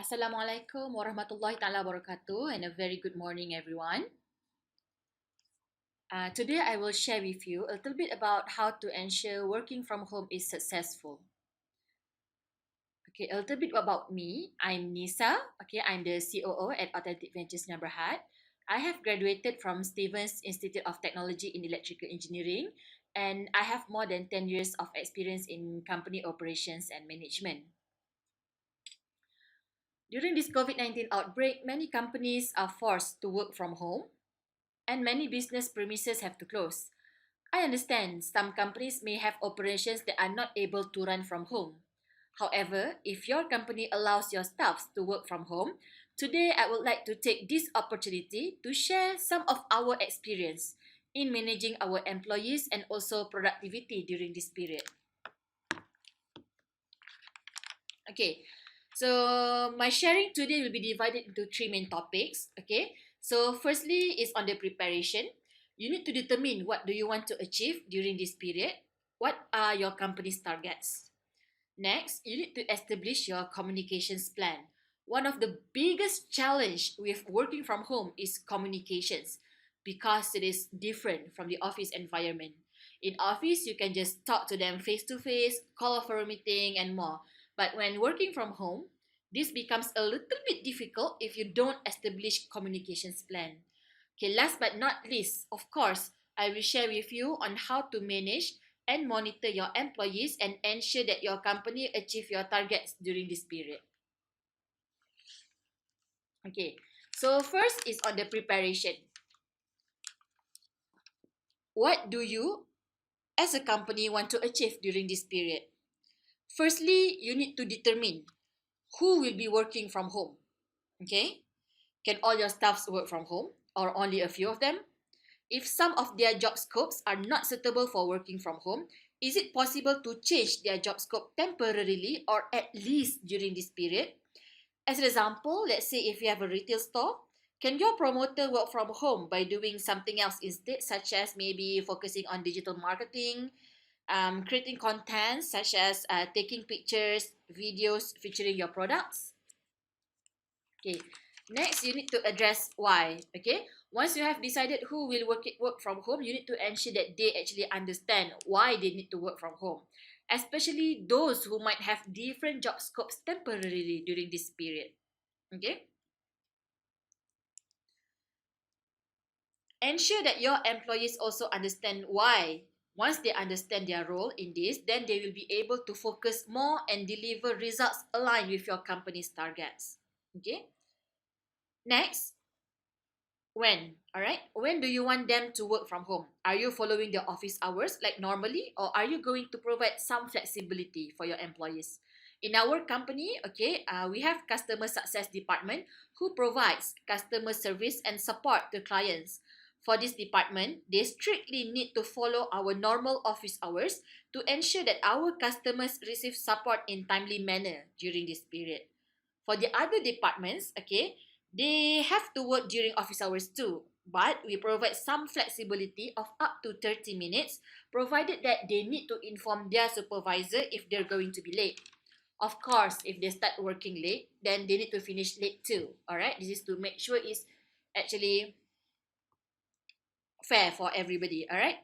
Assalamualaikum warahmatullahi taala wabarakatuh and a very good morning everyone. Today I will share with you a little bit about how to ensure working from home is successful. Okay, a little bit about me. I'm Nisa. Okay, I'm the COO at Authentic Ventures Berhad. I have graduated from Stevens Institute of Technology in Electrical Engineering and I have more than 10 years of experience in company operations and management. During this COVID-19 outbreak, many companies are forced to work from home and many business premises have to close. I understand some companies may have operations that are not able to run from home. However, if your company allows your staffs to work from home, today I would like to take this opportunity to share some of our experience in managing our employees and also productivity during this period. Okay, so my sharing today will be divided into three main topics. Okay, so firstly is on the preparation. You need to determine what do you want to achieve during this period. What are your company's targets? Next, you need to establish your communications plan. One of the biggest challenge with working from home is communications because it is different from the office environment. In office, you can just talk to them face to face, call for a meeting, and more. But when working from home, this becomes a little bit difficult if you don't establish communications plan. Okay, last but not least, of course, I will share with you on how to manage and monitor your employees and ensure that your company achieve your targets during this period. Okay, so first is on the preparation. What do you as a company want to achieve during this period? Firstly, you need to determine who will be working from home. Okay, can all your staffs work from home or only a few of them? If some of their job scopes are not suitable for working from home, is it possible to change their job scope temporarily or at least during this period? As an example, let's say if you have a retail store, can your promoter work from home by doing something else instead, such as maybe focusing on digital marketing, creating content such as taking pictures, videos featuring your products? Okay. Next, you need to address why. Okay. Once you have decided who will work from home, you need to ensure that they actually understand why they need to work from home, especially those who might have different job scopes temporarily during this period. Okay. Ensure that your employees also understand why. Once they understand their role in this, then they will be able to focus more and deliver results aligned with your company's targets. Okay. Next, when do you want them to work from home? Are you following the office hours like normally, or are you going to provide some flexibility for your employees? In our company, okay, we have customer success department who provides customer service and support to clients. For this department, they strictly need to follow our normal office hours to ensure that our customers receive support in timely manner during this period. For the other departments, okay, they have to work during office hours too, but we provide some flexibility of up to 30 minutes, provided that they need to inform their supervisor if they're going to be late. Of course, if they start working late, then they need to finish late too. Alright, this is to make sure it's actually fair for everybody. Alright.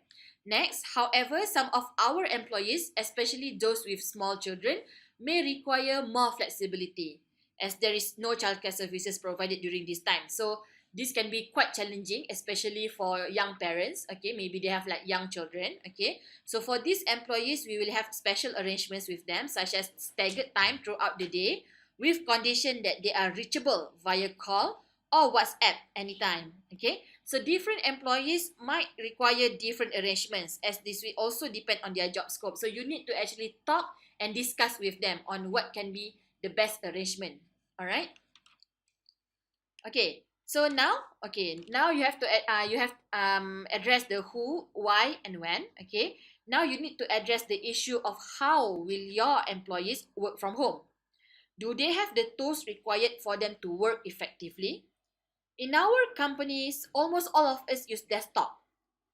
Next, however, some of our employees, especially those with small children, may require more flexibility as there is no childcare services provided during this time. So this can be quite challenging, especially for young parents. Okay, maybe they have like young children. Okay, so for these employees, we will have special arrangements with them, such as staggered time throughout the day, with condition that they are reachable via call or WhatsApp anytime. Okay, so different employees might require different arrangements, as this will also depend on their job scope. So you need to actually talk and discuss with them on what can be the best arrangement. All right. Okay. So now, now you have to address the who, why, and when. Okay. Now you need to address the issue of how will your employees work from home. Do they have the tools required for them to work effectively? In our companies, almost all of us use desktop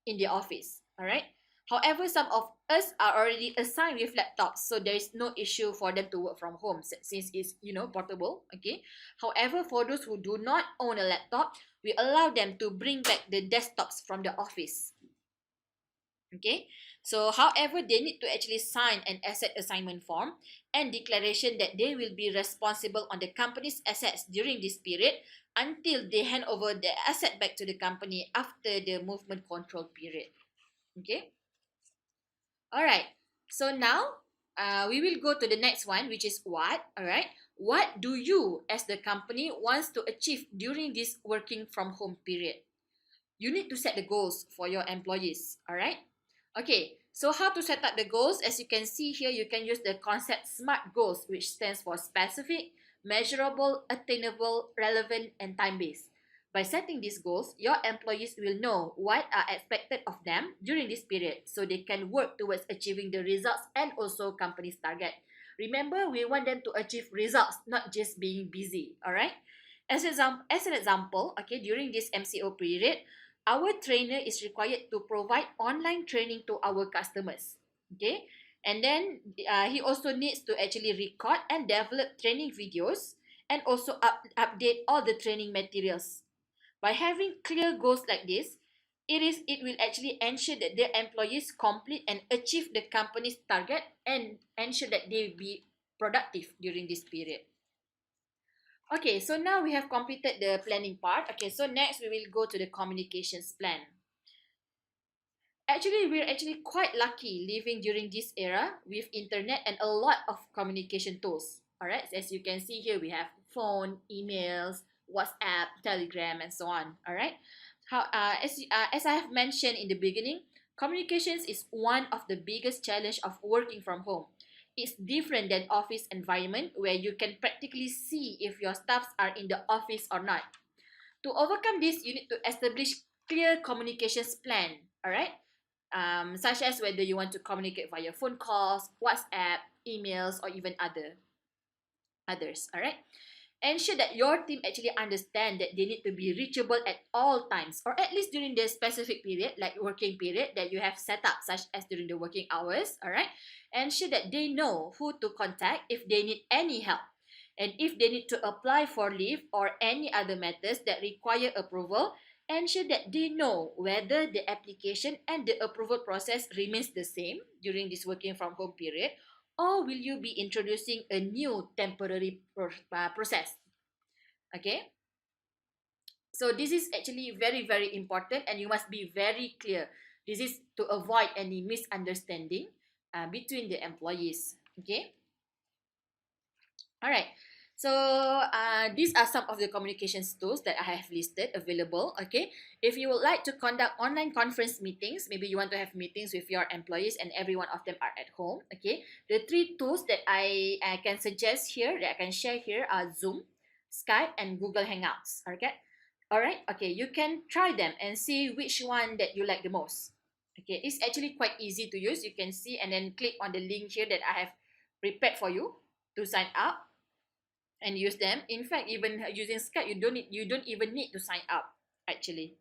in the office. All right. However, some of us are already assigned with laptops, so there is no issue for them to work from home since it's portable. Okay. However, for those who do not own a laptop, we allow them to bring back the desktops from the office. Okay. So, however, they need to actually sign an asset assignment form and declaration that they will be responsible on the company's assets during this period until they hand over the asset back to the company after the movement control period. Okay. All right. So now we will go to the next one, which is what. All right. What do you, as the company, wants to achieve during this working from home period? You need to set the goals for your employees. All right. Okay. So how to set up the goals? As you can see here, you can use the concept SMART goals, which stands for specific, measurable, attainable, relevant, and time-based. By setting these goals, your employees will know what are expected of them during this period so they can work towards achieving the results and also company's target. Remember, we want them to achieve results, not just being busy, all right? As an example, okay, during this MCO period, our trainer is required to provide online training to our customers, okay? And then he also needs to actually record and develop training videos and also update all the training materials. By having clear goals like this, it will actually ensure that their employees complete and achieve the company's target and ensure that they will be productive during this period. Okay, so now we have completed the planning part. Okay, so next we will go to the communications plan. Actually, we're actually quite lucky living during this era with internet and a lot of communication tools. All right, as you can see here, we have phone, emails, WhatsApp, Telegram, and so on. All right. As I have mentioned in the beginning, communications is one of the biggest challenge of working from home. It's different than office environment where you can practically see if your staffs are in the office or not. To overcome this, you need to establish clear communications plan. All right, such as whether you want to communicate via phone calls, WhatsApp, emails, or even others. All right. Ensure that your team actually understand that they need to be reachable at all times, or at least during the specific period, like working period that you have set up, such as during the working hours. All right. Ensure that they know who to contact if they need any help. And if they need to apply for leave or any other matters that require approval, ensure that they know whether the application and the approval process remains the same during this working from home period, or will you be introducing a new temporary process. Okay, so this is actually very, very important and you must be very clear. This is to avoid any misunderstanding between the employees. Okay. All right. So these are some of the communications tools that I have listed available. Okay. If you would like to conduct online conference meetings, maybe you want to have meetings with your employees and every one of them are at home. Okay. The three tools that I can suggest here, that I can share here are Zoom, Skype, and Google Hangouts. Okay. All right. Okay. You can try them and see which one that you like the most. Okay. It's actually quite easy to use. You can see and then click on the link here that I have prepared for you to sign up and use them. In fact, even using Skype, you don't even need to sign up actually.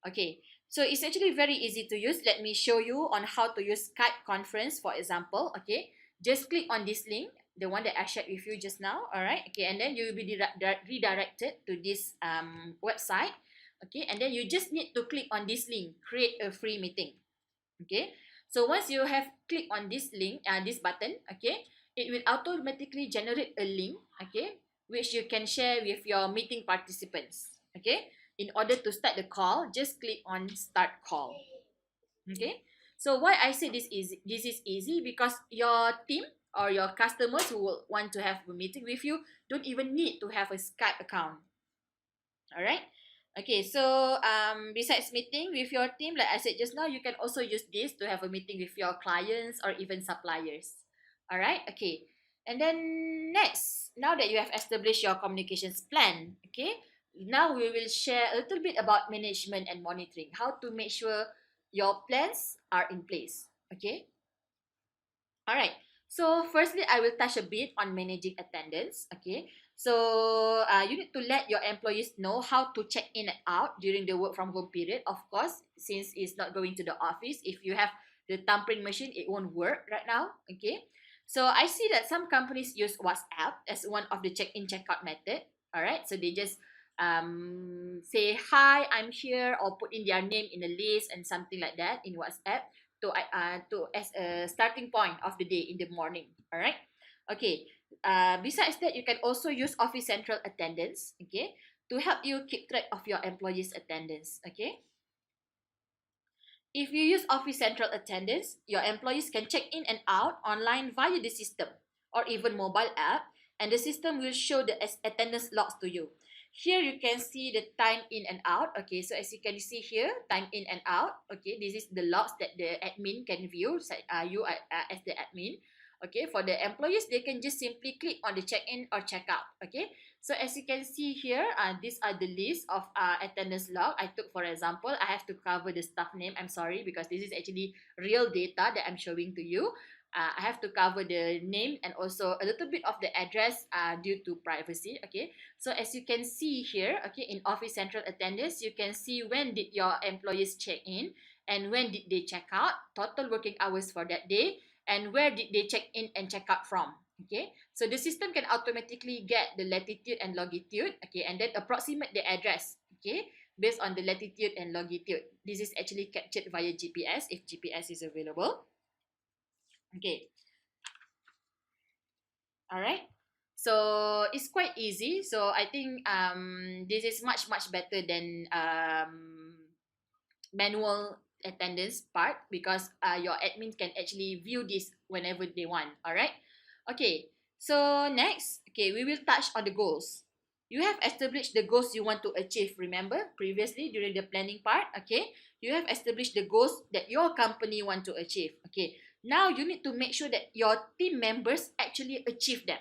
Okay, so it's actually very easy to use. Let me show you on how to use Skype conference, for example. Okay, just click on this link, the one that I shared with you just now. All right. Okay, and then you will be redirected to this website. Okay, and then you just need to click on this link, create a free meeting. Okay, so once you have clicked on this link, this button, okay, it will automatically generate a link, okay, which you can share with your meeting participants. Okay, in order to start the call, just click on start call. Okay, so why I say this is easy because your team or your customers who will want to have a meeting with you don't even need to have a Skype account. All right. Okay, so besides meeting with your team, like I said just now, you can also use this to have a meeting with your clients or even suppliers. All right. Okay. And then next, now that you have established your communications plan, okay, now we will share a little bit about management and monitoring, how to make sure your plans are in place. Okay. All right. So firstly, I will touch a bit on managing attendance. Okay. So you need to let your employees know how to check in and out during the work from home period. Of course, since it's not going to the office, if you have the thumbprint machine, it won't work right now. Okay, so I see that some companies use WhatsApp as one of the check-in checkout method. All right, so they just say hi, I'm here, or put in their name in a list and something like that in WhatsApp to as a starting point of the day in the morning. All right, okay. Besides that, you can also use Office Central Attendance, okay, to help you keep track of your employees' attendance. Okay, if you use Office Central Attendance, your employees can check in and out online via the system or even mobile app, and the system will show the attendance logs to you. Here you can see the time in and out. Okay, so as you can see here, time in and out. Okay, this is the logs that the admin can view. You as the admin. Okay, for the employees, they can just simply click on the check in or check out. Okay, so as you can see here, these are the list of attendance log. I took, for example, I have to cover the staff name. I'm sorry because this is actually real data that I'm showing to you. I have to cover the name and also a little bit of the address due to privacy. Okay, so as you can see here, okay, in Office Central Attendance, you can see when did your employees check in and when did they check out, total working hours for that day, and where did they check in and check out from. Okay, so the system can automatically get the latitude and longitude, okay, and then approximate the address, okay, based on the latitude and longitude. This is actually captured via GPS if GPS is available. Okay, all right. So it's quite easy. So I think this is much better than manual attendance part because your admin can actually view this whenever they want. All right. Okay. So next, okay, we will touch on the goals. You have established the goals you want to achieve. Remember previously during the planning part. Okay, you have established the goals that your company want to achieve. Okay. Now you need to make sure that your team members actually achieve them.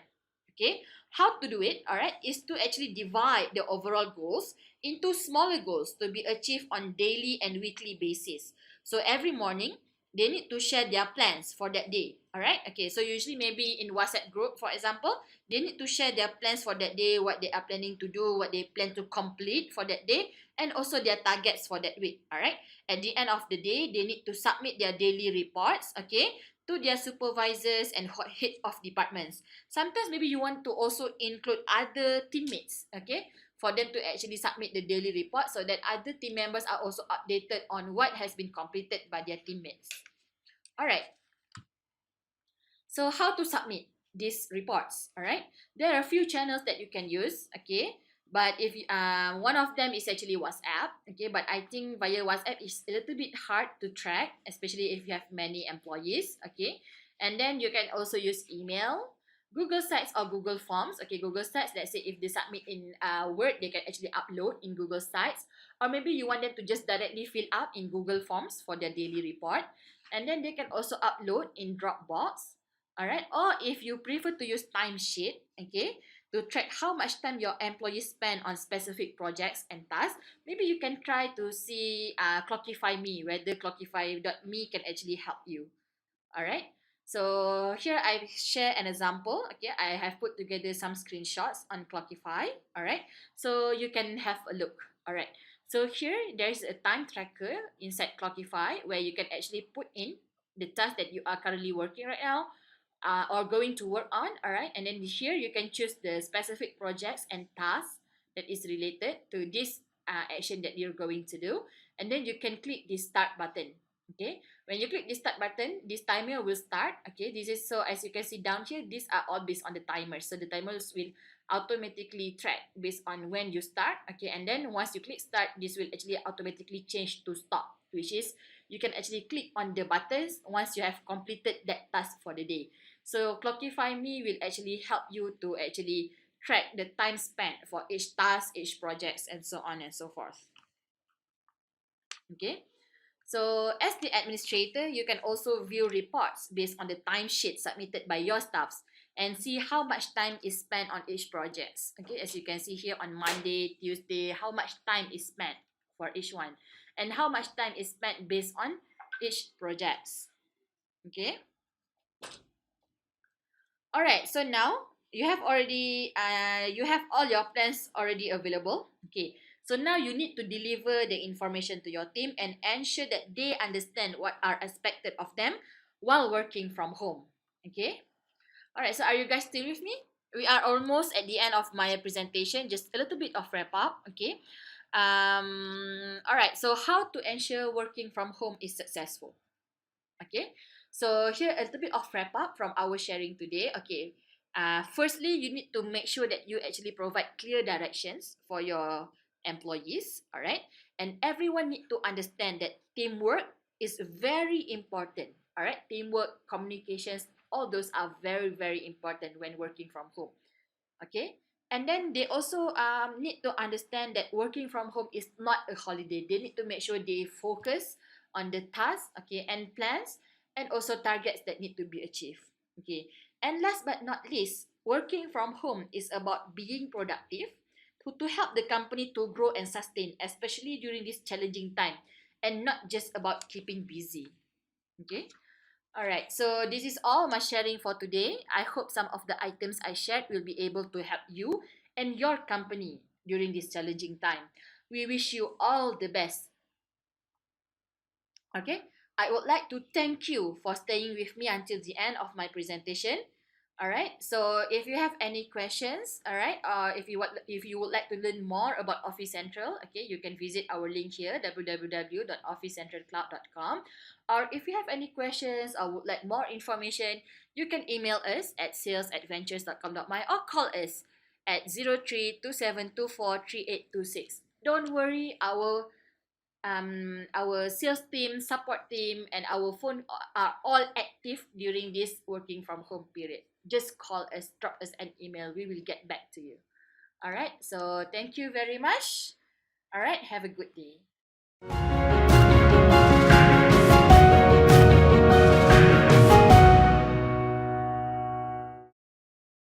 Okay. How to do it? All right, is to actually divide the overall goals into smaller goals to be achieved on daily and weekly basis. So every morning, they need to share their plans for that day. All right. Okay. So usually maybe in WhatsApp group, for example, they need to share their plans for that day, what they are planning to do, what they plan to complete for that day, and also their targets for that week. All right. At the end of the day, they need to submit their daily reports. Okay, to their supervisors and head of departments. Sometimes maybe you want to also include other teammates. Okay, for them to actually submit the daily report so that other team members are also updated on what has been completed by their teammates. All right. So how to submit these reports? All right. There are a few channels that you can use. Okay. But if one of them is actually WhatsApp. Okay. But I think via WhatsApp is a little bit hard to track, especially if you have many employees. Okay. And then you can also use email, Google Sites or Google Forms. Okay, Google Sites, let's say if they submit in Word, they can actually upload in Google Sites. Or maybe you want them to just directly fill up in Google Forms for their daily report. And then they can also upload in Dropbox. All right, or if you prefer to use timesheet, okay, to track how much time your employees spend on specific projects and tasks, maybe you can try to see Clockify Me, whether Clockify.me can actually help you. All right. So here I share an example. Okay, I have put together some screenshots on Clockify. All right. So you can have a look. All right. So here there's a time tracker inside Clockify where you can actually put in the task that you are currently working right now, or going to work on. All right. And then here you can choose the specific projects and tasks that is related to this action that you're going to do. And then you can click the start button. Okay, when you click the start button, this timer will start. Okay, this is so as you can see down here, these are all based on the timer. So the timers will automatically track based on when you start. Okay, and then once you click start, this will actually automatically change to stop, which is you can actually click on the buttons once you have completed that task for the day. So Clockify Me will actually help you to actually track the time spent for each task, each projects, and so on and so forth. Okay. So as the administrator, you can also view reports based on the timesheet submitted by your staffs and see how much time is spent on each project. Okay, as you can see here on Monday, Tuesday, how much time is spent for each one and how much time is spent based on each project. Okay. All right. So now you have already you have all your plans already available. Okay. So now you need to deliver the information to your team and ensure that they understand what are expected of them while working from home. Okay? All right, so are you guys still with me? We are almost at the end of my presentation, just a little bit of wrap up. Okay? All right, so how to ensure working from home is successful? Okay, so here a little bit of wrap up from our sharing today. Okay, firstly, you need to make sure that you actually provide clear directions for your employees. All right, and everyone need to understand that teamwork is very important. All right, teamwork, communications, all those are very, very important when working from home. Okay, and then they also need to understand that working from home is not a holiday. They need to make sure they focus on the tasks, okay, and plans, and also targets that need to be achieved. Okay, and last but not least, working from home is about being productive to help the company to grow and sustain, especially during this challenging time, and not just about keeping busy. Okay. All right, so this is all my sharing for today. I hope some of the items I shared will be able to help you and your company during this challenging time. We wish you all the best. Okay, I would like to thank you for staying with me until the end of my presentation. All right, so if you have any questions, all right, if you would like to learn more about Office Central, okay, you can visit our link here, www.officecentralcloud.com. Or if you have any questions or would like more information, you can email us at salesadventures.com.my or call us at 0327243826. Don't worry, our sales team, support team, and our phone are all active during this working from home period. Just call us, drop us an email. We will get back to you. All right. So thank you very much. All right. Have a good day.